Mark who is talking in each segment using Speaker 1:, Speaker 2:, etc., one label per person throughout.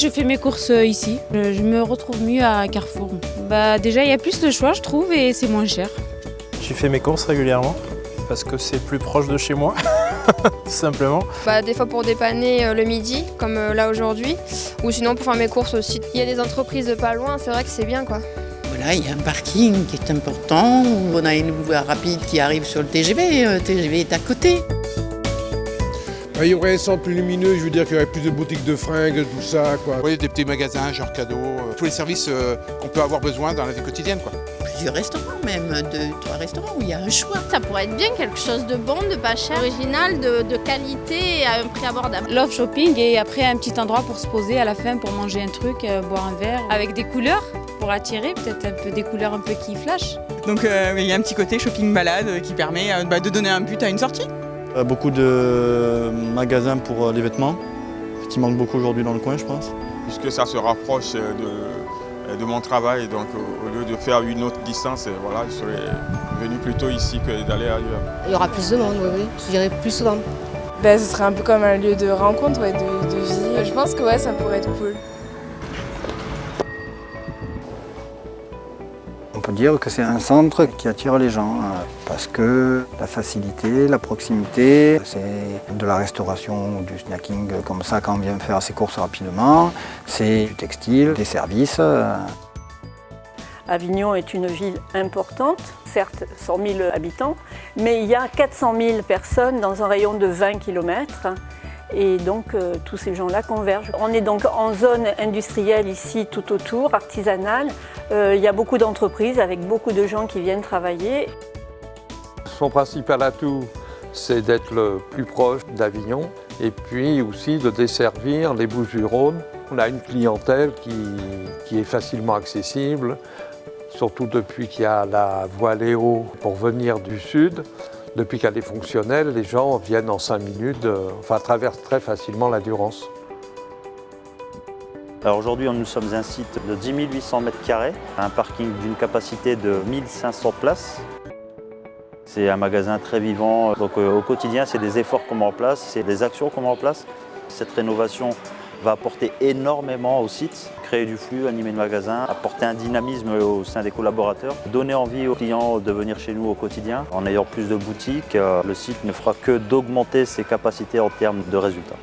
Speaker 1: je fais mes courses ici. Je me retrouve mieux à Carrefour. Déjà, il y a plus de choix, je trouve, et c'est moins cher.
Speaker 2: J'y fais mes courses régulièrement parce que c'est plus proche de chez moi, tout simplement.
Speaker 3: Des fois pour dépanner le midi, comme là aujourd'hui, ou sinon pour faire mes courses aussi. Il y a des entreprises pas loin, c'est vrai que c'est bien, quoi.
Speaker 4: Voilà, il y a un parking qui est important, on a une voie rapide qui arrive sur le TGV, le TGV est à côté.
Speaker 5: Il y aurait un centre plus lumineux, je veux dire qu'il y aurait plus de boutiques de fringues, tout ça, quoi.
Speaker 6: Oui, des petits magasins, genre cadeaux, tous les services qu'on peut avoir besoin dans la vie quotidienne, quoi.
Speaker 4: Plusieurs restaurants même, 2-3 restaurants où il y a un choix.
Speaker 7: Ça pourrait être bien quelque chose de bon, de pas cher, original, de qualité et à un prix abordable.
Speaker 1: Love shopping et après un petit endroit pour se poser à la fin pour manger un truc, boire un verre, avec des couleurs pour attirer, peut-être un peu des couleurs un peu qui flashent.
Speaker 8: Donc il y a un petit côté shopping balade qui permet de donner un but à une sortie.
Speaker 9: Beaucoup de magasins pour les vêtements, qui manquent beaucoup aujourd'hui dans le coin, je pense.
Speaker 6: Puisque ça se rapproche de mon travail, donc au lieu de faire une autre distance, voilà, je serais venu plutôt ici que d'aller ailleurs.
Speaker 3: Il y aura plus de monde, oui, je dirais plus souvent.
Speaker 10: Ce serait un peu comme un lieu de rencontre, de vie. Je pense que ça pourrait être cool.
Speaker 11: On peut dire que c'est un centre qui attire les gens parce que la facilité, la proximité, c'est de la restauration ou du snacking comme ça quand on vient faire ses courses rapidement, c'est du textile, des services.
Speaker 12: Avignon est une ville importante, certes 100 000 habitants, mais il y a 400 000 personnes dans un rayon de 20 km. Et donc tous ces gens-là convergent. On est donc en zone industrielle ici tout autour, artisanale. Il y a beaucoup d'entreprises avec beaucoup de gens qui viennent travailler.
Speaker 13: Son principal atout, c'est d'être le plus proche d'Avignon et puis aussi de desservir les Bouches-du-Rhône. On a une clientèle qui est facilement accessible, surtout depuis qu'il y a la voie Léo pour venir du sud. Depuis qu'elle est fonctionnelle, les gens viennent en 5 minutes, traversent très facilement la Durance.
Speaker 14: Alors aujourd'hui, nous sommes un site de 10 800 m², un parking d'une capacité de 1500 places. C'est un magasin très vivant, donc au quotidien, c'est des efforts qu'on met en place, c'est des actions qu'on met en place. Cette rénovation va apporter énormément au site, créer du flux, animer le magasin, apporter un dynamisme au sein des collaborateurs, donner envie aux clients de venir chez nous au quotidien. En ayant plus de boutiques, le site ne fera que d'augmenter ses capacités en termes de résultats.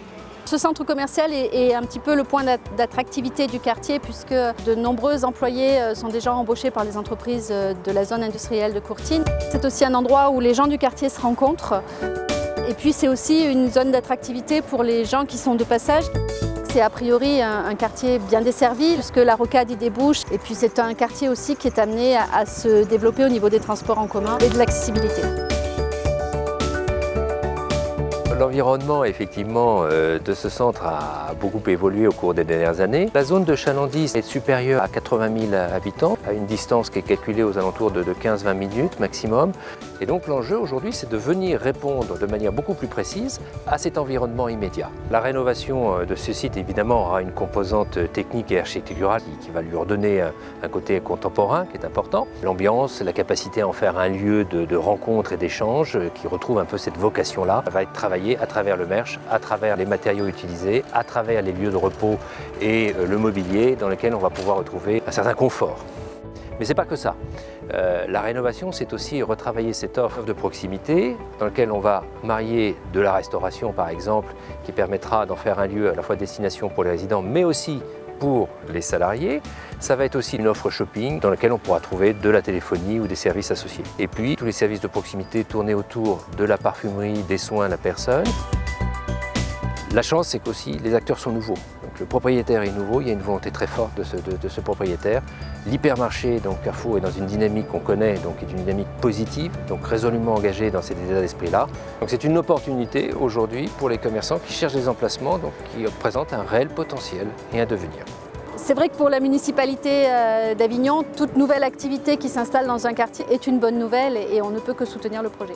Speaker 7: Ce centre commercial est un petit peu le point d'attractivité du quartier puisque de nombreux employés sont déjà embauchés par les entreprises de la zone industrielle de Courtine. C'est aussi un endroit où les gens du quartier se rencontrent. Et puis c'est aussi une zone d'attractivité pour les gens qui sont de passage. C'est a priori un quartier bien desservi puisque la rocade y débouche. Et puis c'est un quartier aussi qui est amené à se développer au niveau des transports en commun et de l'accessibilité.
Speaker 15: L'environnement effectivement de ce centre a beaucoup évolué au cours des dernières années. La zone de chalandise est supérieure à 80 000 habitants, à une distance qui est calculée aux alentours de 15-20 minutes maximum. Et donc l'enjeu aujourd'hui, c'est de venir répondre de manière beaucoup plus précise à cet environnement immédiat. La rénovation de ce site évidemment aura une composante technique et architecturale qui va lui redonner un côté contemporain qui est important. L'ambiance, la capacité à en faire un lieu de rencontre et d'échange qui retrouve un peu cette vocation-là, va être travaillée à travers le merch, à travers les matériaux utilisés, à travers les lieux de repos et le mobilier dans lesquels on va pouvoir retrouver un certain confort. Mais ce n'est pas que ça. La rénovation, c'est aussi retravailler cette offre de proximité dans laquelle on va marier de la restauration par exemple, qui permettra d'en faire un lieu à la fois destination pour les résidents, mais aussi pour les salariés. Ça va être aussi une offre shopping dans laquelle on pourra trouver de la téléphonie ou des services associés. Et puis tous les services de proximité tournés autour de la parfumerie, des soins à la personne. La chance, c'est qu'aussi les acteurs sont nouveaux. Donc, le propriétaire est nouveau, il y a une volonté très forte de ce propriétaire. L'hypermarché, donc Carrefour, est dans une dynamique qu'on connaît, donc est une dynamique positive, donc résolument engagée dans cet état d'esprit-là. Donc c'est une opportunité aujourd'hui pour les commerçants qui cherchent des emplacements, donc qui présentent un réel potentiel et un devenir.
Speaker 7: C'est vrai que pour la municipalité d'Avignon, toute nouvelle activité qui s'installe dans un quartier est une bonne nouvelle et on ne peut que soutenir le projet.